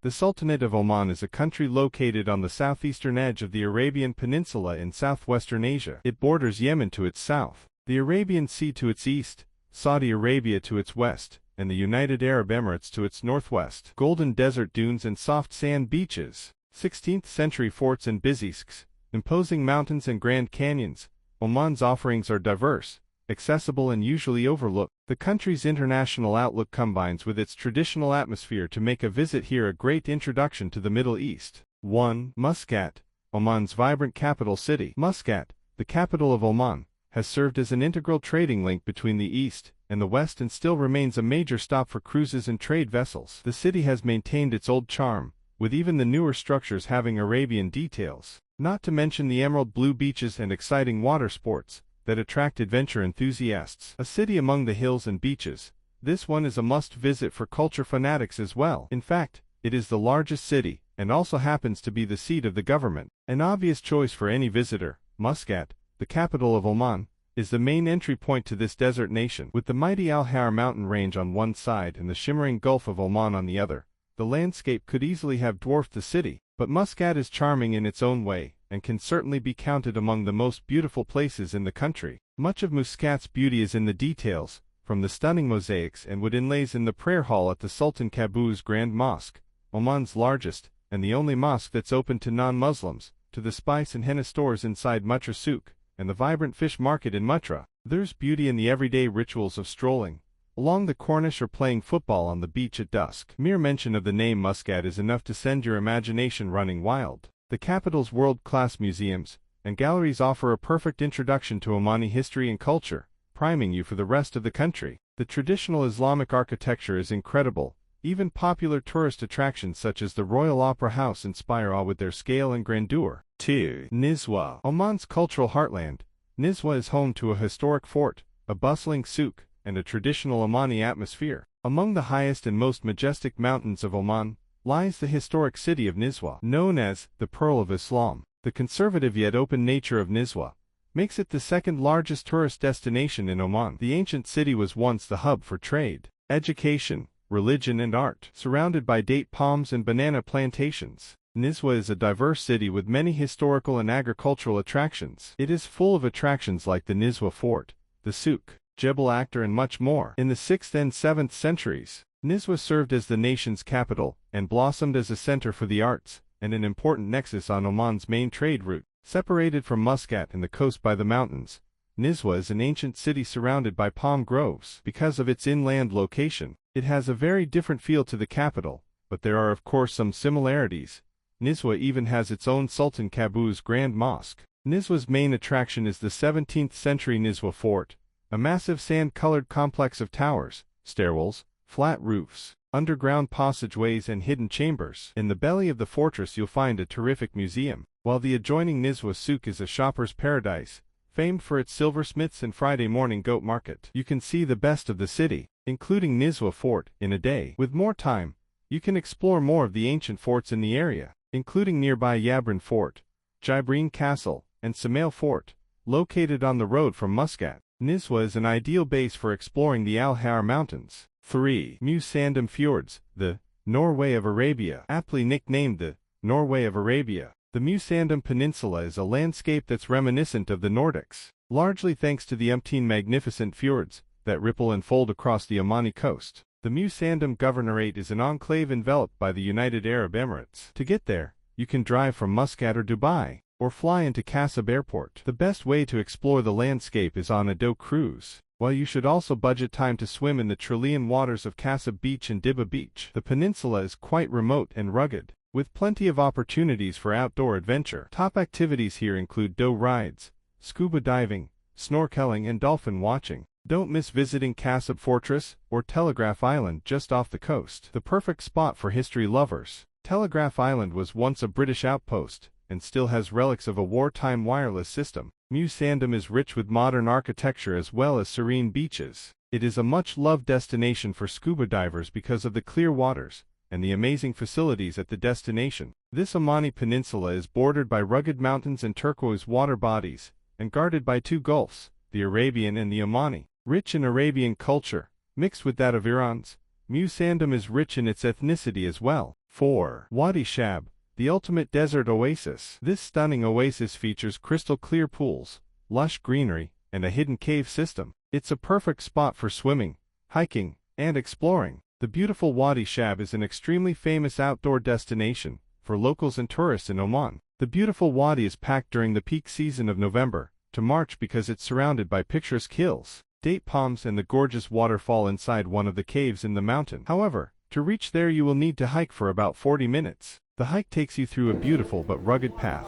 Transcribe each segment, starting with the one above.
The Sultanate of Oman is a country located on the southeastern edge of the Arabian Peninsula in southwestern Asia. It borders Yemen to its south, the Arabian Sea to its east, Saudi Arabia to its west, and the United Arab Emirates to its northwest. Golden desert dunes and soft sand beaches, 16th-century forts and basilisks, imposing mountains and grand canyons. Oman's offerings are diverse, accessible and usually overlooked. The country's international outlook combines with its traditional atmosphere to make a visit here a great introduction to the Middle East. 1. Muscat, Oman's vibrant capital city. Muscat, the capital of Oman, has served as an integral trading link between the East and the West and still remains a major stop for cruises and trade vessels. The city has maintained its old charm, with even the newer structures having Arabian details, not to mention the emerald blue beaches and exciting water sports that attract adventure enthusiasts. A city among the hills and beaches, this one is a must-visit for culture fanatics as well. In fact, it is the largest city, and also happens to be the seat of the government. An obvious choice for any visitor, Muscat, the capital of Oman, is the main entry point to this desert nation. With the mighty Al-Har mountain range on one side and the shimmering Gulf of Oman on the other, the landscape could easily have dwarfed the city. But Muscat is charming in its own way, and can certainly be counted among the most beautiful places in the country. Much of Muscat's beauty is in the details, from the stunning mosaics and wood inlays in the prayer hall at the Sultan Qaboos Grand Mosque, Oman's largest, and the only mosque that's open to non-Muslims, to the spice and henna stores inside Mutra Souk, and the vibrant fish market in Mutra. There's beauty in the everyday rituals of strolling along the Corniche or playing football on the beach at dusk. Mere mention of the name Muscat is enough to send your imagination running wild. The capital's world-class museums and galleries offer a perfect introduction to Omani history and culture, priming you for the rest of the country. The traditional Islamic architecture is incredible. Even popular tourist attractions such as the Royal Opera House inspire awe with their scale and grandeur. 2. Nizwa, Oman's cultural heartland. Nizwa is home to a historic fort, a bustling souk, and a traditional Omani atmosphere. Among the highest and most majestic mountains of Oman lies the historic city of Nizwa, known as the Pearl of Islam. The conservative yet open nature of Nizwa makes it the second largest tourist destination in Oman. The ancient city was once the hub for trade, education, religion and art, surrounded by date palms and banana plantations. Nizwa is a diverse city with many historical and agricultural attractions. It is full of attractions like the Nizwa Fort, the souk, Jebel Akhtar and much more. In the 6th and 7th centuries, Nizwa served as the nation's capital and blossomed as a center for the arts and an important nexus on Oman's main trade route. Separated from Muscat and the coast by the mountains, Nizwa is an ancient city surrounded by palm groves. Because of its inland location, it has a very different feel to the capital, but there are of course some similarities. Nizwa even has its own Sultan Qaboos Grand Mosque. Nizwa's main attraction is the 17th-century Nizwa Fort, a massive sand-colored complex of towers, stairwells, flat roofs, underground passageways and hidden chambers. In the belly of the fortress you'll find a terrific museum, while the adjoining Nizwa Souk is a shopper's paradise, famed for its silversmiths and Friday morning goat market. You can see the best of the city, including Nizwa Fort, in a day. With more time, you can explore more of the ancient forts in the area, including nearby Yabrin Fort, Jibreen Castle, and Samail Fort, located on the road from Muscat. Nizwa is an ideal base for exploring the Al-Har Mountains. 3. Musandam Fjords, the Norway of Arabia. Aptly nicknamed the Norway of Arabia, the Musandam Peninsula is a landscape that's reminiscent of the Nordics, largely thanks to the umpteen magnificent fjords that ripple and fold across the Omani coast. The Musandam Governorate is an enclave enveloped by the United Arab Emirates. To get there, you can drive from Muscat or Dubai, or fly into Kasab Airport. The best way to explore the landscape is on a dough cruise, while you should also budget time to swim in the Trillian waters of Kasab Beach and Dibba Beach. The peninsula is quite remote and rugged, with plenty of opportunities for outdoor adventure. Top activities here include dough rides, scuba diving, snorkeling and dolphin watching. Don't miss visiting Kasab Fortress or Telegraph Island just off the coast. The perfect spot for history lovers. Telegraph Island was once a British outpost, and still has relics of a wartime wireless system. Musandam is rich with modern architecture as well as serene beaches. It is a much-loved destination for scuba divers because of the clear waters and the amazing facilities at the destination. This Omani peninsula is bordered by rugged mountains and turquoise water bodies, and guarded by two gulfs, the Arabian and the Omani. Rich in Arabian culture, mixed with that of Iran's, Musandam is rich in its ethnicity as well. 4. Wadi Shab, the ultimate desert oasis. This stunning oasis features crystal clear pools, lush greenery, and a hidden cave system. It's a perfect spot for swimming, hiking, and exploring. The beautiful Wadi Shab is an extremely famous outdoor destination for locals and tourists in Oman. The beautiful wadi is packed during the peak season of November to March because it's surrounded by picturesque hills, date palms, and the gorgeous waterfall inside one of the caves in the mountain. However, to reach there you will need to hike for about 40 minutes. The hike takes you through a beautiful but rugged path,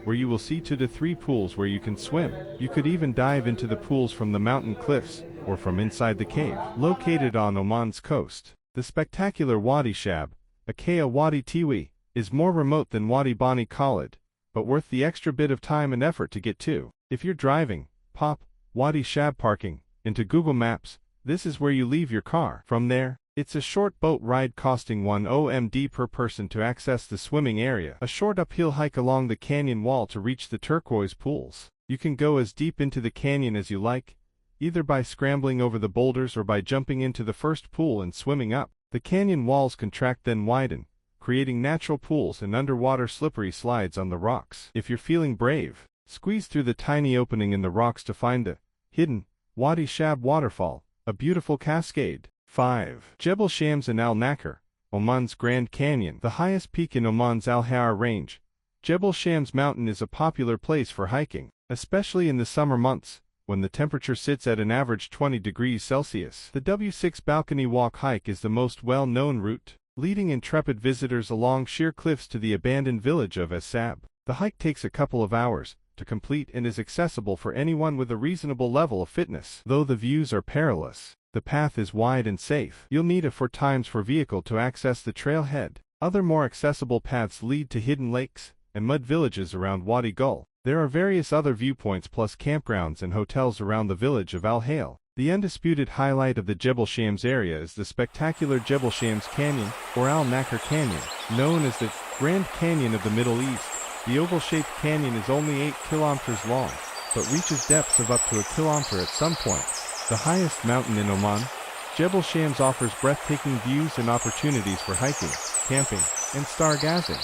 where you will see 2 to 3 pools where you can swim. You could even dive into the pools from the mountain cliffs, or from inside the cave. Located on Oman's coast, the spectacular Wadi Shab, aka Wadi Tiwi, is more remote than Wadi Bani Khalid, but worth the extra bit of time and effort to get to. If you're driving, pop Wadi Shab parking into Google Maps. This is where you leave your car. From there, it's a short boat ride costing 1 OMD per person to access the swimming area. A short uphill hike along the canyon wall to reach the turquoise pools. You can go as deep into the canyon as you like, either by scrambling over the boulders or by jumping into the first pool and swimming up. The canyon walls contract then widen, creating natural pools and underwater slippery slides on the rocks. If you're feeling brave, squeeze through the tiny opening in the rocks to find the hidden Wadi Shab waterfall, a beautiful cascade. 5. Jebel Shams and Al Nakhr, Oman's Grand Canyon. The highest peak in Oman's Al Har range, Jebel Shams mountain is a popular place for hiking, especially in the summer months, when the temperature sits at an average 20 degrees Celsius. The W6 balcony walk hike is the most well-known route, leading intrepid visitors along sheer cliffs to the abandoned village of Es-Sab. The hike takes a couple of hours to complete and is accessible for anyone with a reasonable level of fitness. Though the views are perilous, the path is wide and safe. You'll need a 4x4 vehicle to access the trailhead. Other more accessible paths lead to hidden lakes and mud villages around Wadi Gul. There are various other viewpoints plus campgrounds and hotels around the village of Al Hail. The undisputed highlight of the Jebel Shams area is the spectacular Jebel Shams Canyon, or Al Nakhr Canyon. Known as the Grand Canyon of the Middle East, the oval-shaped canyon is only 8 kilometers long, but reaches depths of up to 1 kilometer at some points. The highest mountain in Oman, Jebel Shams offers breathtaking views and opportunities for hiking, camping, and stargazing.